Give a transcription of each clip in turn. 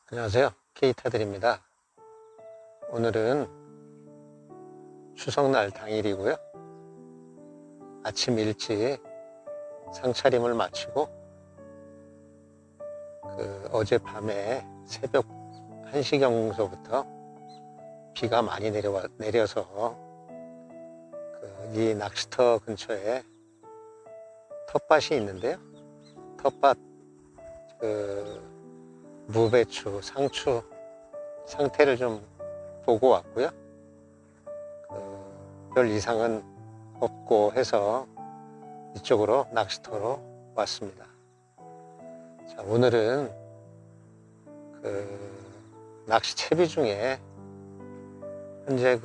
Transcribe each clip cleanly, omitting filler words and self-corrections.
안녕하세요, 케이타들입니다. 오늘은 추석날 당일이고요. 아침 일찍 상차림을 마치고 어젯밤에 새벽 1시경서부터 비가 많이 내려서 이 낚시터 근처에 텃밭이 있는데요. 텃밭 무배추, 상추 상태를 좀 보고 왔고요. 별 이상은 없고 해서 이쪽으로 낚시터로 왔습니다. 자, 오늘은 낚시 채비 중에 현재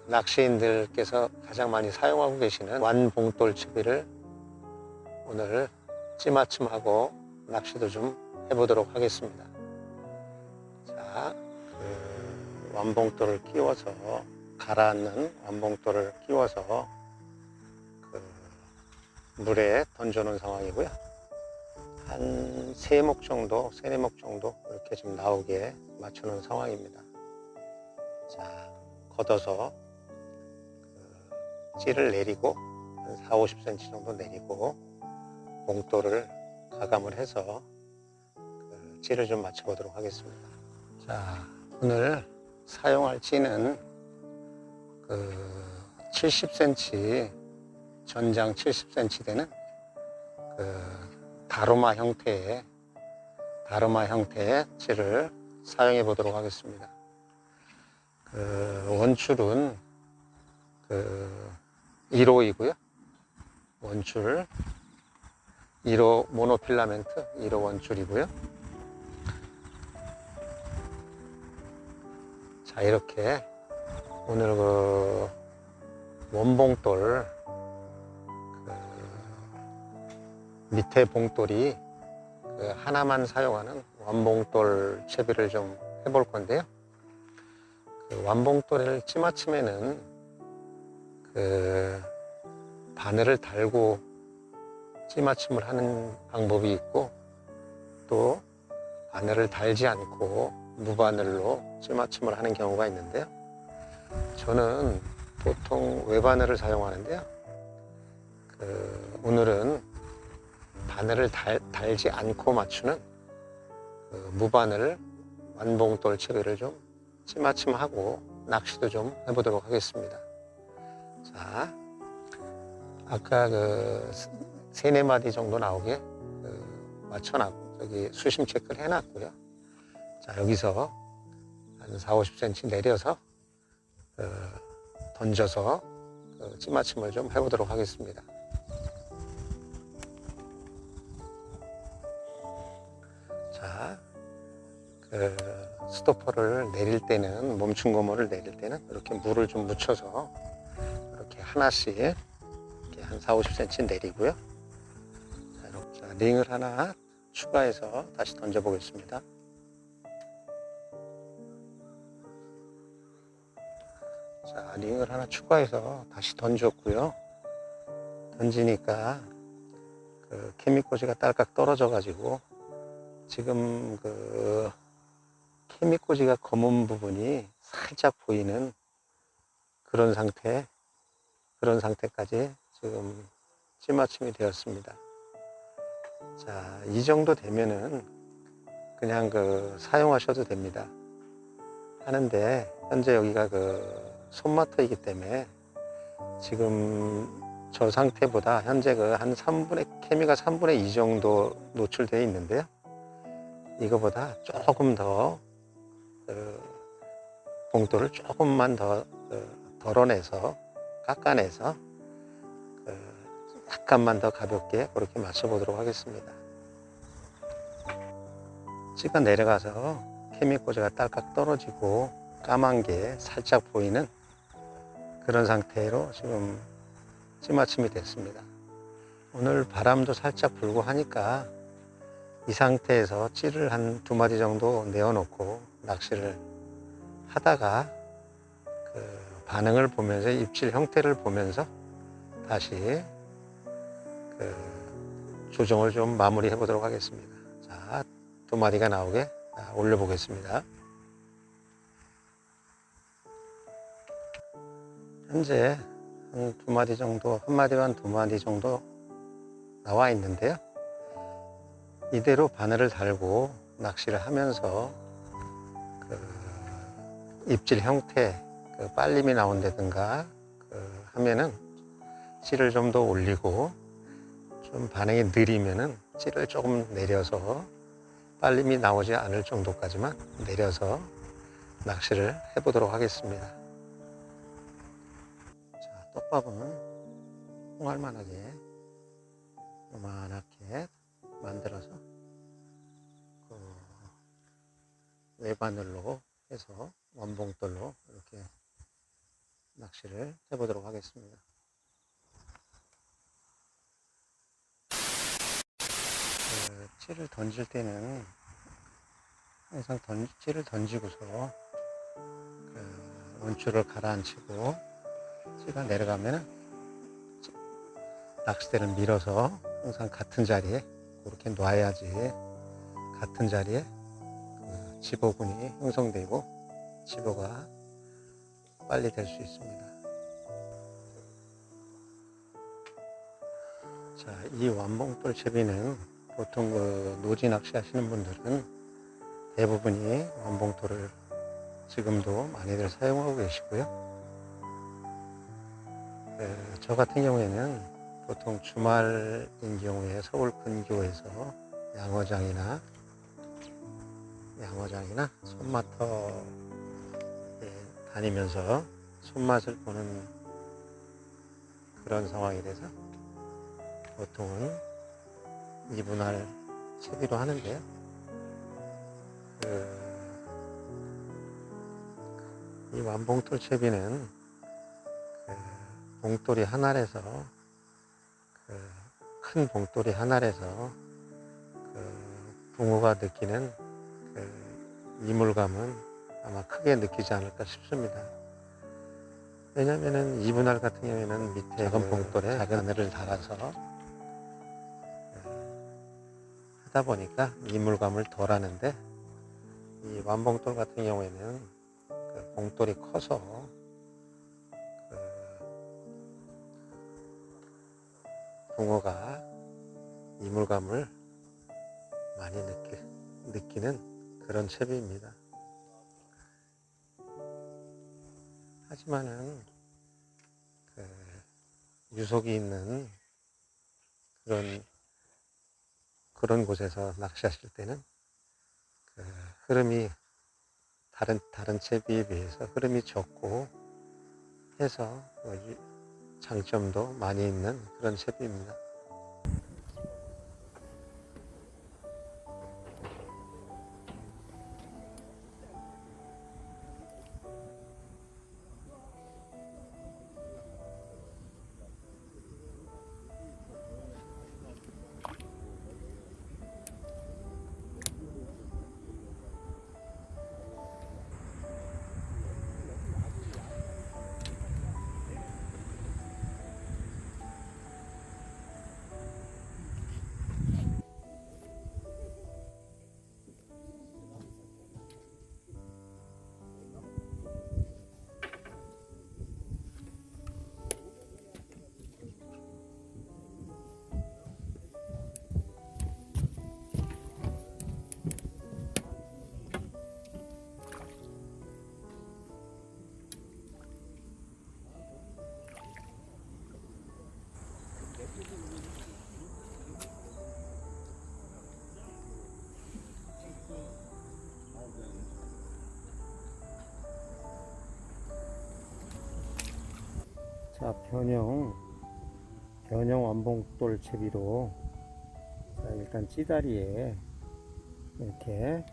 낚시인들께서 가장 많이 사용하고 계시는 완봉돌 채비를 오늘 찌맞춤하고 낚시도 좀 해보도록 하겠습니다. 자, 완봉돌을 끼워서 가라앉는 완봉돌을 끼워서 물에 던져 놓은 상황이고요. 한 3목 정도, 3~4목 정도 이렇게 좀 나오게 맞춰 놓은 상황입니다. 자, 걷어서 찌를 내리고 한 40~50cm 정도 내리고 봉돌을 가감을 해서 찌를 좀 맞춰 보도록 하겠습니다. 자, 오늘 사용할 찌는 70cm, 전장 70cm 되는 다로마 형태의 찌를 사용해 보도록 하겠습니다. 원줄은 1호이고요. 원줄 1호 모노필라멘트 1호 원줄이고요. 자, 이렇게 오늘 원봉돌 밑에 봉돌이 하나만 사용하는 완봉돌 채비를 좀 해볼 건데요. 완봉돌을 찌맞춤에는 바늘을 달고 찌맞춤을 하는 방법이 있고, 또 바늘을 달지 않고 무바늘로 찌맞춤을 하는 경우가 있는데요. 저는 보통 외바늘을 사용하는데요. 오늘은 바늘을 달지 않고 맞추는 무바늘 완봉돌 채비를 좀 찌맞춤하고 낚시도 좀 해보도록 하겠습니다. 자, 아까 3~4마디 정도 나오게 맞춰놨고, 여기 수심 체크를 해놨고요. 자, 여기서 한 40~50cm 내려서 던져서 찌맞춤을 좀 해보도록 하겠습니다. 자, 스토퍼를 내릴 때는, 멈춘 고무를 내릴 때는 이렇게 물을 좀 묻혀서 이렇게 하나씩 이렇게 한 40~50cm 내리고요. 자, 이렇게 링을 하나 추가해서 다시 던져 보겠습니다. 자, 링을 하나 추가해서 다시 던졌고요. 던지니까 케미꼬지가 딸깍 떨어져 가지고 지금 케미꼬지가 검은 부분이 살짝 보이는 그런 상태까지 지금 찌맞춤이 되었습니다. 자, 이 정도 되면은 그냥 사용하셔도 됩니다. 하는데 현재 여기가 손마터이기 때문에 지금 저 상태보다 현재 케미가 3분의 2 정도 노출되어 있는데요. 이거보다 조금 더 봉돌을 조금만 더 덜어내서 깎아내서 약간만 더 가볍게 그렇게 맞춰 보도록 하겠습니다. 찌가 내려가서 케미꼬지가 딸깍 떨어지고 까만 게 살짝 보이는 그런 상태로 지금 찌맞춤이 됐습니다. 오늘 바람도 살짝 불고 하니까 이 상태에서 찌를 한 2마디 정도 내어놓고 낚시를 하다가 반응을 보면서, 입질 형태를 보면서 다시 조정을 좀 마무리해 보도록 하겠습니다. 자, 2마디가 나오게 올려보겠습니다. 현재 한 2마리 정도, 1마리 반 2마리 정도 나와 있는데요. 이대로 바늘을 달고 낚시를 하면서 입질 형태, 빨림이 나온다든가 하면은 찌를 좀 더 올리고, 좀 반응이 느리면은 찌를 조금 내려서 빨림이 나오지 않을 정도까지만 내려서 낚시를 해보도록 하겠습니다. 자, 떡밥은 홍알만하게 요만하게 만들어서 외바늘로 해서 원봉돌로 이렇게 낚시를 해보도록 하겠습니다. 찌를 던질 때는 항상 찌를 던지고서 원줄을 가라앉히고 찌가 내려가면 낚싯대를 밀어서 항상 같은 자리에 그렇게 놔야지 같은 자리에 집어군이 형성되고 집어가 빨리 될 수 있습니다. 자, 이 완봉돌 채비는 보통 노지 낚시 하시는 분들은 대부분이 완봉돌을 지금도 많이들 사용하고 계시고요. 저 같은 경우에는 보통 주말인 경우에 서울 근교에서 양어장이나 손마터에 다니면서 손맛을 보는 그런 상황이라서 보통은 이분할 채비로 하는데요. 이 완봉돌 채비는 봉돌이 하나에서 큰 봉돌이 하나에서 붕어가 느끼는 이물감은 아마 크게 느끼지 않을까 싶습니다. 왜냐면은 이분할 같은 경우에는 밑에 작은 봉돌에 작은 바늘을 달아서 하다 보니까 이물감을 덜 하는데, 이 완봉돌 같은 경우에는 봉돌이 커서 붕어가 이물감을 많이 느끼는 그런 채비입니다. 하지만은 유속이 있는 그런 곳에서 낚시하실 때는 흐름이 다른 채비에 비해서 흐름이 적고 해서 장점도 많이 있는 그런 채비입니다. 자, 변형 완봉돌 채비로 일단 찌다리에 이렇게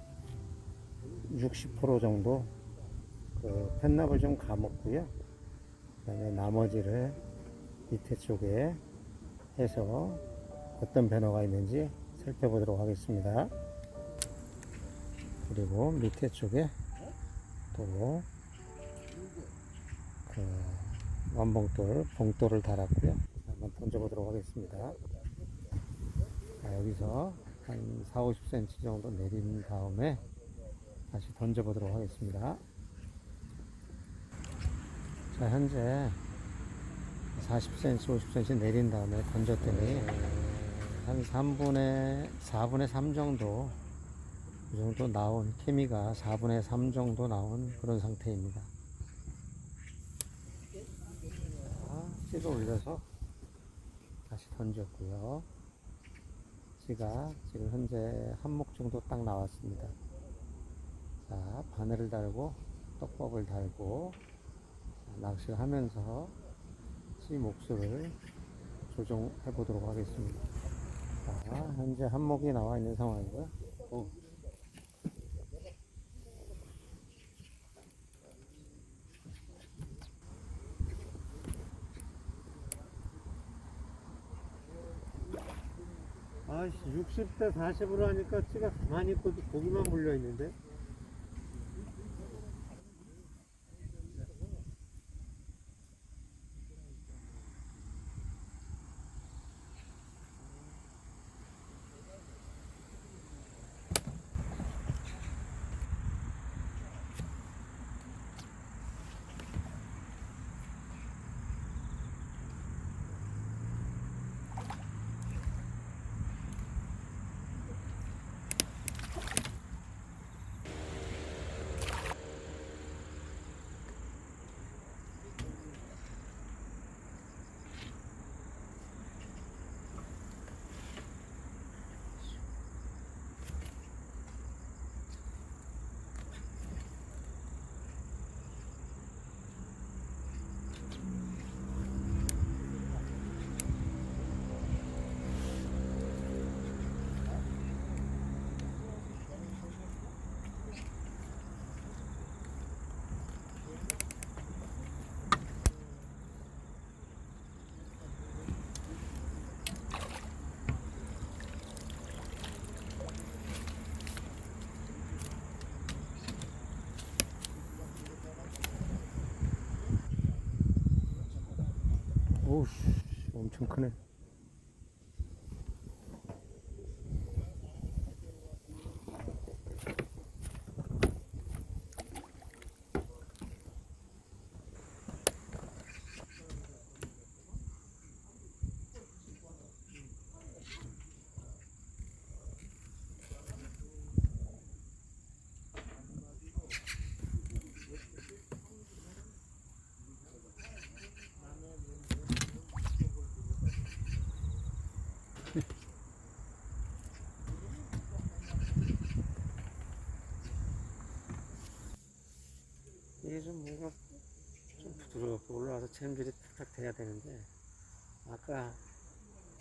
60% 정도 펜납을 좀 감았고요. 그 다음에 나머지를 밑에 쪽에 해서 어떤 변화가 있는지 살펴보도록 하겠습니다. 그리고 밑에 쪽에 또 완봉돌, 봉돌을 달았고요. 한번 던져보도록 하겠습니다. 자, 여기서 한 4, 50cm 정도 내린 다음에 다시 던져보도록 하겠습니다. 자, 현재 40cm, 50cm 내린 다음에 던졌더니 한 4분의 3 정도, 이 정도 나온, 케미가 4분의 3 정도 나온 그런 상태입니다. 자, 찍어 올려서 다시 던졌고요. 찌가 지금 현재 한 목 정도 딱 나왔습니다. 자, 바늘을 달고 떡밥을 달고 낚시를 하면서 찌 목수를 조정해 보도록 하겠습니다. 자, 현재 한 목이 나와 있는 상황이고요. 아이씨, 60대 40으로 하니까 찌가 가만히 있고 고기만 물려 있는데. 오우, 엄청 크네. 이게 좀 뭔가 좀 부드럽게 올라와서 챔질이 탁탁 돼야 되는데, 아까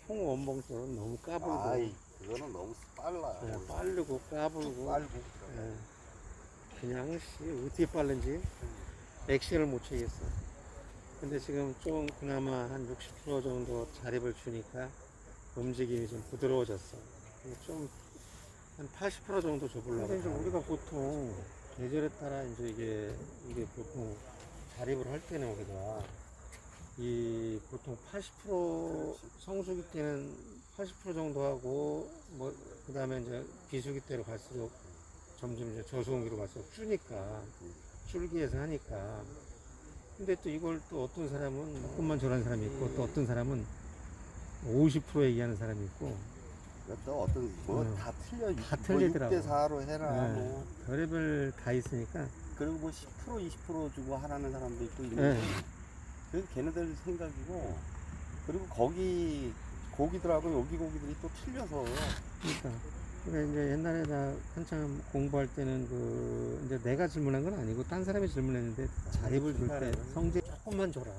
홍원봉처럼 너무 까불고. 아이, 그거는 너무 빨라. 빠르고 까불고. 빨고. 예. 그냥 어떻게 빠른지 액션을 못 채겠어. 근데 지금 좀 그나마 한 60% 정도 자립을 주니까 움직임이 좀 부드러워졌어. 좀 한 80% 정도 줘보려고. 근데 이제 우리가 보통 계절에 따라 이제 이게 보통 자립을 할 때는 우리가 이 보통 80% 성수기 때는 80% 정도 하고, 뭐 그 다음에 이제 비수기 때로 갈수록 점점 이제 저수온기로 갈수록 주니까, 줄기에서 하니까. 근데 또 이걸 또 어떤 사람은 조금만 저런 사람이 있고, 또 어떤 사람은 50% 얘기하는 사람이 있고. 또 어떤 다 틀려. 다 틀리더라고. 6대 4로 해라. 네, 뭐. 별의별 다 있으니까. 그리고 뭐 10% 20% 주고 하라는 사람도 있고 있는데. 네. 그래서 걔네들 생각이고. 그리고 거기 고기들하고 여기 고기들이 또 틀려서. 그러니까 이제 옛날에 나 한참 공부할 때는 이제 내가 질문한 건 아니고 딴 사람이 질문했는데, 자립을 줄 때 성질 조금만 줘라.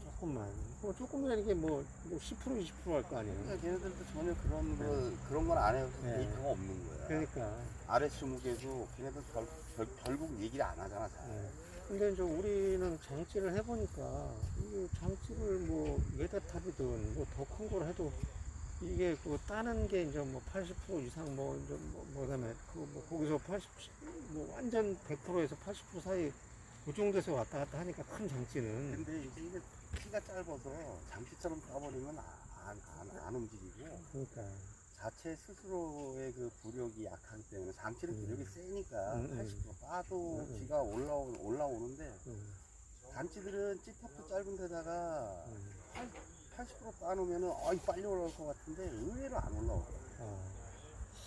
조금만. 뭐 조금이라는 게 뭐 10% 20% 할 거 아니에요. 그러니까 걔네들도 전혀 그런 건 안 해요. 네. 데이터가 없는 거야. 그러니까. 아래 수목에도 걔네들 결국 얘기를 안 하잖아. 잘. 네. 근데 이제 우리는 장치를 해보니까, 이게 장치를 뭐 메다탑이든 뭐 더 큰 걸 해도 이게 따는 게 이제 뭐 80% 이상 이제 그다음에 거기서 80, 뭐 완전 100%에서 80% 사이 그 정도에서 왔다 갔다 하니까 큰 장치는. 근데 이게 키가 짧아서 장치처럼 까버리면 안 움직이고. 그러니까 자체 스스로의 그 부력이 약하기 때문에 장치는 부력이 세니까 80% 빠도 지가 올라오는데 단치들은 찌탑도 짧은 데다가 80% 따놓으면은 빨리 올라올 것 같은데 의외로 안 올라오더라고요.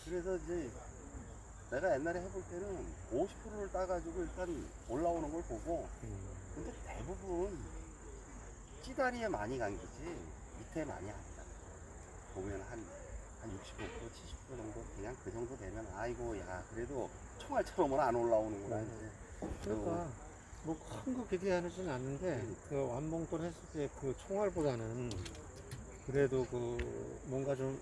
그래서 이제 내가 옛날에 해볼 때는 50%를 따가지고 일단 올라오는 걸 보고 근데 대부분 찌다리에 많이 간 거지 밑에 많이 안 가. 보면 한 65%, 70% 정도 그냥 그 정도 되면 아이고 야 그래도 총알처럼은 안 올라오는구나 이제. 그러니까 뭐 큰 거 기대하지는 않는데 그 완봉돌 했을 때 그 총알보다는 그래도 그 뭔가 좀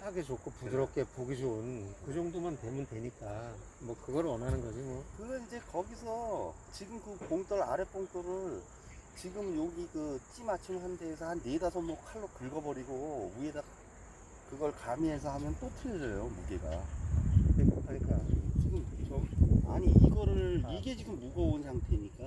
하기 좋고 부드럽게 보기 좋은 그 정도만 되면 되니까 뭐 그걸 원하는 거지 뭐. 그 이제 거기서 지금 그 봉돌 아래 봉돌을 지금 여기 그 찌 맞춤한 데에서 한 4-5목 칼로 긁어버리고 위에다 그걸 가미해서 하면 또 틀려요 무게가. 그러니까 지금 아니 이거를 이게 지금 무거운 상태니까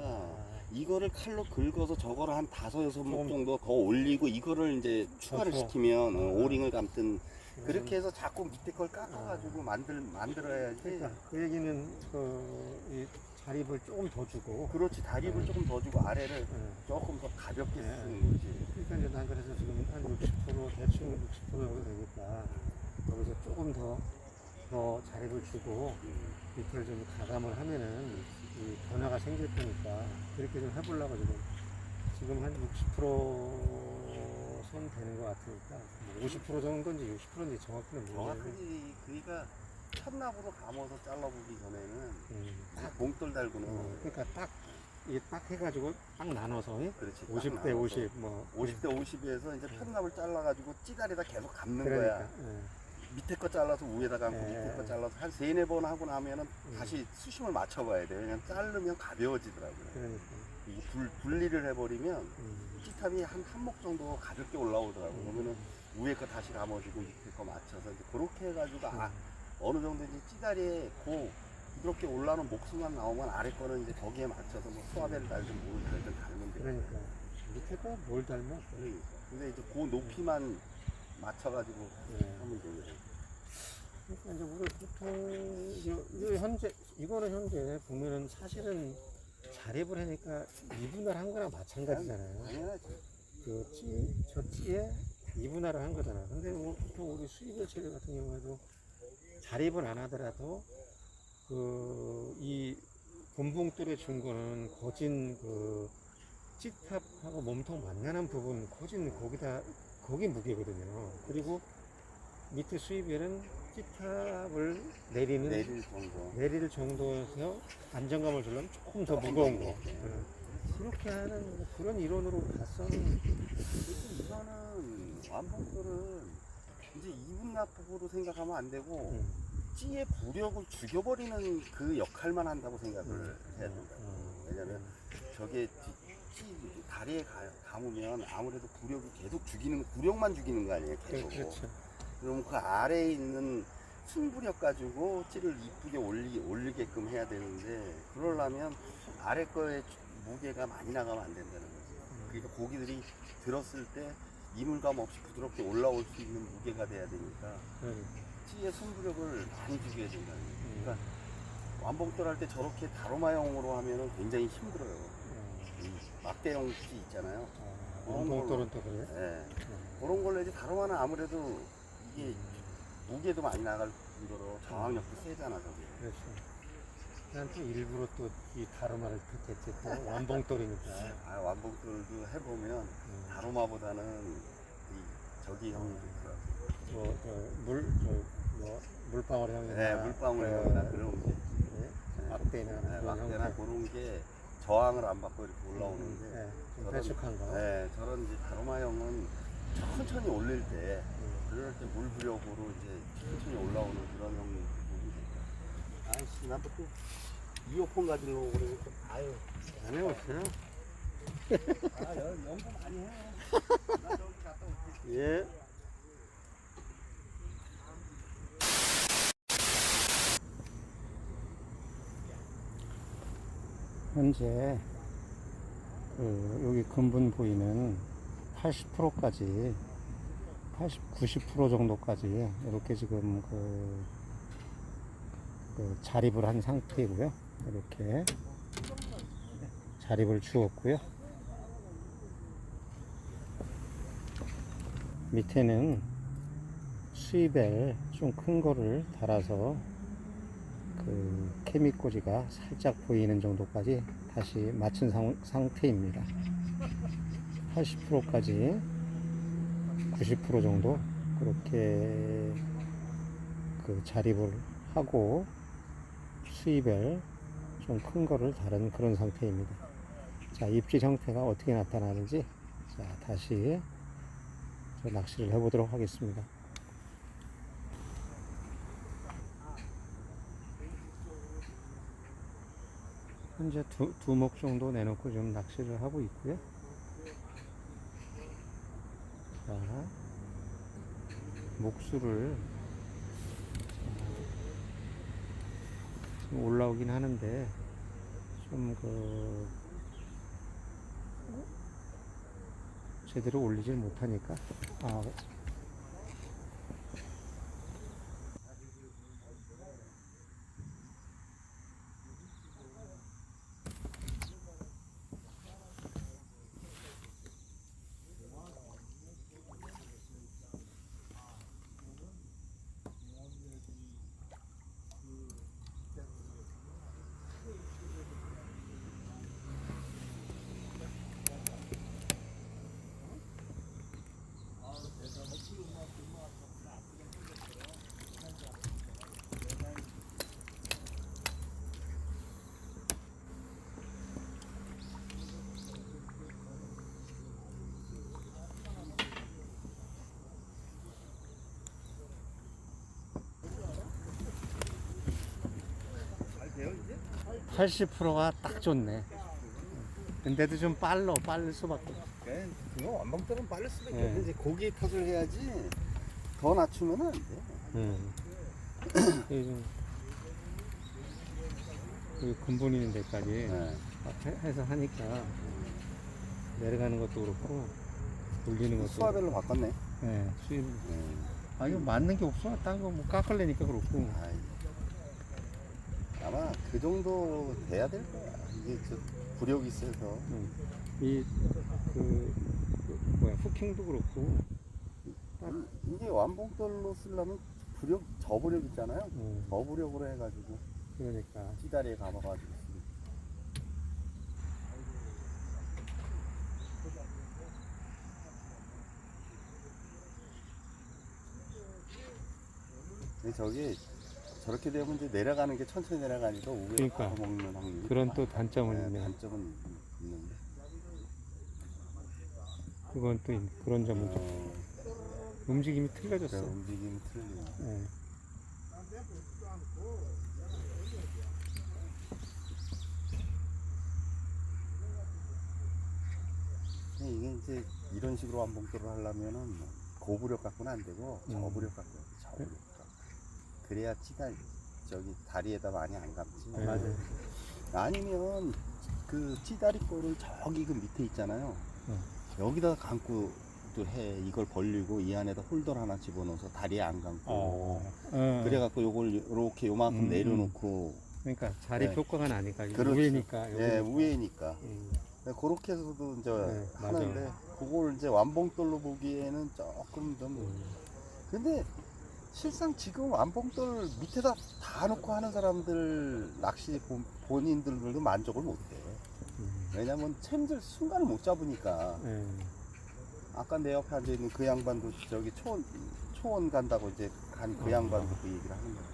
이거를 칼로 긁어서 저거를 한 5-6목 정도 더 올리고 이거를 이제 추가를 그렇죠. 시키면 오링을 감든 그렇게 해서 자꾸 밑에 걸 깎아가지고 만들어야지. 그러니까 그 얘기는 이 자립을 조금 더 주고. 그렇지 다리를 조금 더 주고 아래를 조금 더 가볍게 쓰는 거지. 그러니까 이제 난 그래서 지금 한 60% 대충 60% 정도 되니까 거기서 조금 더 자립을 주고 밑을 좀 가감을 하면은 이 변화가 생길 테니까 그렇게 좀 해보려고 지금 한 60%선 되는 것 같으니까 50% 정도인지 60%인지 정확히는 모르겠는데. 정확하게 그러니까 첫납으로 감아서 잘라보기 전에는 딱 봉돌 달고는 그러니까 딱 해가지고 딱 나눠서 그렇지 50대 50 뭐 50대 50에서 이제 편납을 잘라가지고 찌다리다 계속 감는 그러니까 거야. 밑에 거 잘라서 위에다 감고 밑에 거 잘라서 한 3-4번 하고 나면은 다시 수심을 맞춰봐야 돼. 왜냐면 자르면 가벼워지더라고요. 그러니까 이게 분리를 해버리면 찌탑이 한 목 정도 가볍게 올라오더라고요. 그러면은 위에 거 다시 감아주고 밑에 거 맞춰서 이제 그렇게 해가지고 어느 정도 이제 찌다리에 부드럽게 올라오는 목수만 나오면 아래 거는 이제 거기에 맞춰서 뭐 수화배를 달든 뭘 달든 달면 돼요. 그러니까 밑에 거 뭘 닮아? 그러니까. 근데 이제 그 높이만 맞춰가지고 하면 되거든요. 그러니까 이제 우리 보통 이거는 현재 보면은 사실은 자립을 하니까 이분할 한 거랑 마찬가지잖아요. 당연하지. 저 찌에 이분할을 한 거잖아. 근데 뭐 보통 우리 수입을 체류 같은 경우에도 자립을 안 하더라도 이 본봉돌에 준 거는 거진 찌탑하고 몸통 만나는 부분 거진 거기 무게거든요. 그리고 밑에 수입에는 찌탑을 내릴 정도에서 안정감을 주려면 조금 더 무거운 거. 그렇게 하는 뭐 그런 이론으로 봤어는 이거는 완봉돌은 이제 이분납법으로 생각하면 안 되고 찌의 부력을 죽여버리는 그 역할만 한다고 생각을 해야 된다. 왜냐면 저게 찌 다리에 감으면 아무래도 부력이 계속 부력만 죽이는 거 아니에요, 계속. 그렇죠. 그럼 그 아래에 있는 순부력 가지고 찌를 이쁘게 올리게끔 해야 되는데 그러려면 아래 거에 무게가 많이 나가면 안 된다는 거지. 그러니까 고기들이 들었을 때 이물감 없이 부드럽게 올라올 수 있는 무게가 돼야 되니까 찌의 순부력을 많이 죽여야 된다는 거지. 그러니까 완봉돌 할 때 저렇게 다로마형으로 하면은 굉장히 힘들어요. 막대형 찌 있잖아요. 완봉돌은 또 그래요? 네. 그런 걸로 이제 다로마는 아무래도 이게 무게도 많이 나갈 정도로 저항력도 세잖아, 저게. 그렇죠. 난 또 일부러 또 이 다루마를 택했지. 또 완봉돌이니까. 완봉돌도 해보면 다로마보다는 저기 형이 좋더라고요. 물방울 형이나. 네, 물방울 형이나 그런 게. 막대나 막대나 그런 게 저항을 안 받고 이렇게 올라오는데. 좀 배숙한 거. 네, 저런 이제 다로마 형은 천천히 올릴 때, 그럴 때 물부력으로 이제 천천히 올라오는 그런 형이 부분이니까. 아이씨, 나도 또 이어폰 가지려고 그러니까, 아유. 안 해봤어요? 연구 많이 해. 나 저기 갔다 올게. 예. 현재 여기 근분 부위는 80%까지 90% 정도까지 이렇게 지금 그 자립을 한 상태이고요. 이렇게 자립을 주었고요. 밑에는 수입벨 좀 큰 거를 달아서 그 케미꼬지가 살짝 보이는 정도까지 다시 맞춘 상태입니다. 80%까지 90% 정도 그렇게 그 자립을 하고 수입벨 좀 큰 거를 다른 그런 상태입니다. 자, 입질 형태가 어떻게 나타나는지 자, 다시 낚시를 해보도록 하겠습니다. 현재 두목 정도 내놓고 좀 낚시를 하고 있고요. 자, 목수를 지금 올라오긴 하는데 좀 제대로 올리질 못하니까 아, 잘 돼요 이제? 80%가 딱 좋네. 근데도 좀 빠를 수밖에 없어. 이거 완봉돌은 빠를 수밖에 네. 없는데 이제 고기 탓을 해야지 더 낮추면 안 돼. 이게 좀 여기 근본 있는 데까지 네. 해서 하니까 내려가는 것도 그렇고 올리는 것도 수화벨로 바꿨네. 네, 수입 네. 이거 맞는 게 없어. 딴 거 뭐 깎을래니까 그렇고. 아이, 아마 그 정도 돼야 될 거야. 이게 저 부력이 세서. 뭐야 후킹도 그렇고. 이게 완봉돌로 쓰려면 저부력 있잖아요. 저부력으로 해가지고 그러니까 찌다리에 감아가지고 쓰는. 근데 저기 저렇게 되면 이제 내려가는 게 천천히 내려가니까 우에 그러니까. 먹는 확률이 그런 또 단점은 네, 있네. 단점은 있는데 그건 또 그런 점은 좀 움직임이 틀려졌어. 움직임이 틀리네. 네. 이게 이제 이런 식으로 완봉돌을 하려면은 고부력 갖고는 안 되고 저부력 갖고 해야 돼, 저부력 갖고. 그래야 저기 다리에다 많이 안 감지. 네. 맞아요. 아니면 그 찌다리 거를 저기 그 밑에 있잖아요. 여기다 감고 또 해. 이걸 벌리고 이 안에다 홀더 하나 집어넣어서 다리에 안 감고. 그래갖고 요걸 이렇게 요만큼 내려놓고. 그러니까 자리 네. 효과가 나니까 그렇죠. 우회니까. 예, 우회니까. 음. 그렇게 해서도 이제 네, 하는데 맞아. 그걸 이제 완봉돌로 보기에는 조금 좀. 근데 실상 지금 완봉돌 밑에다 다 놓고 하는 사람들 낚시 본인들도 만족을 못해. 왜냐면 챔질 순간을 못 잡으니까. 아까 내 옆에 앉아있는 그 양반도 저기 초원 간다고 이제 간 그 양반도 그 얘기를 하는 거야.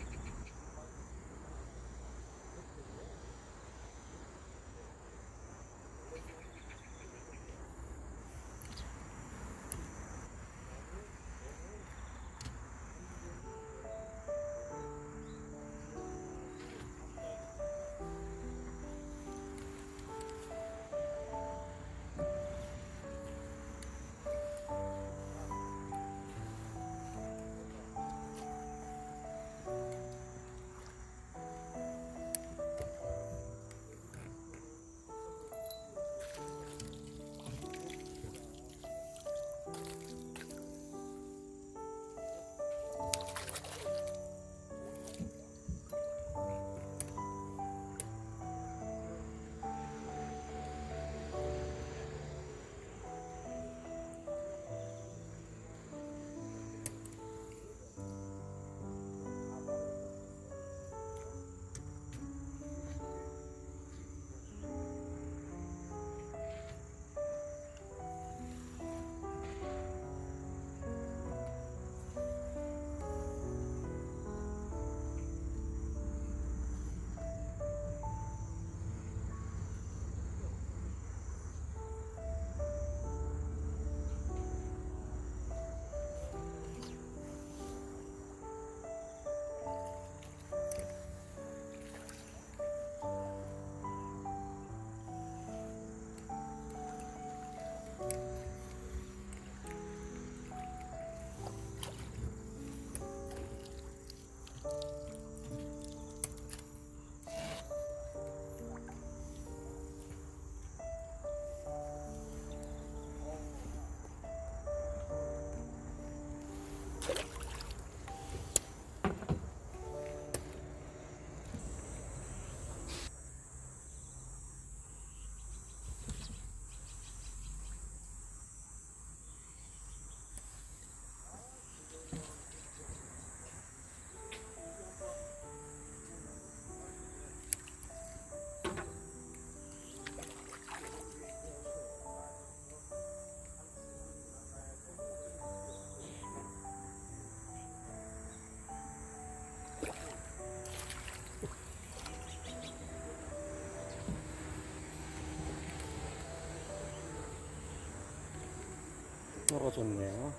떨어졌네요.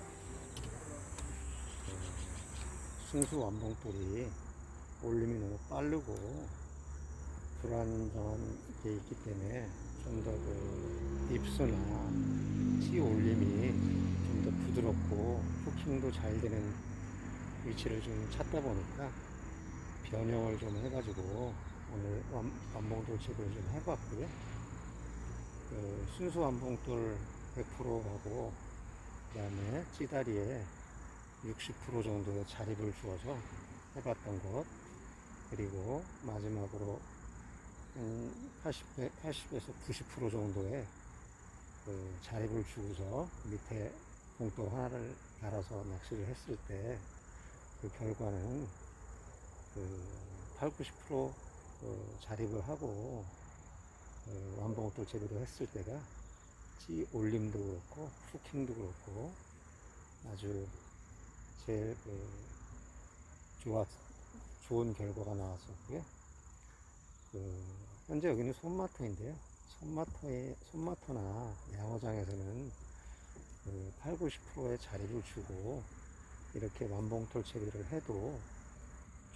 순수 완봉돌이 올림이 너무 빠르고 불안정한 게 있기 때문에 좀 더 그 입수나 찌 올림이 좀 더 부드럽고 후킹도 잘 되는 위치를 좀 찾다 보니까 변형을 좀 해가지고 오늘 완봉돌 칩을 좀 해봤고요. 그 순수 완봉돌 100%하고 그 다음에 찌다리에 60% 정도의 자립을 주어서 해봤던 것, 그리고 마지막으로 80에서 90% 정도의 그 자립을 주고서 밑에 봉돌 하나를 달아서 낚시를 했을 때 그 결과는 그 8, 90% 자립을 하고 완봉돌 재배를 했을 때가 찌 올림도 그렇고 후킹도 그렇고 아주 제일 좋은 결과가 나왔었고요. 현재 여기는 손마터인데요. 손마터나 양어장에서는 8, 90%의 자립을 주고 이렇게 완봉돌 채비를 해도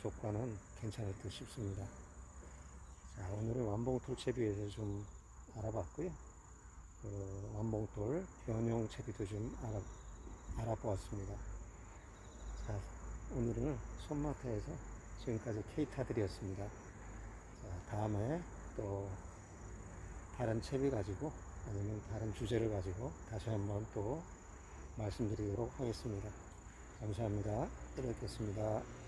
조과는 괜찮을 듯 싶습니다. 자, 오늘은 완봉돌 채비에 대해서 좀 알아봤고요. 완봉돌 변형 채비도 좀 알아보았습니다. 자, 오늘은 손마터에서 지금까지 케이타들이었습니다. 자, 다음에 또 다른 채비 가지고 아니면 다른 주제를 가지고 다시 한번 또 말씀드리도록 하겠습니다. 감사합니다. 또 뵙겠습니다.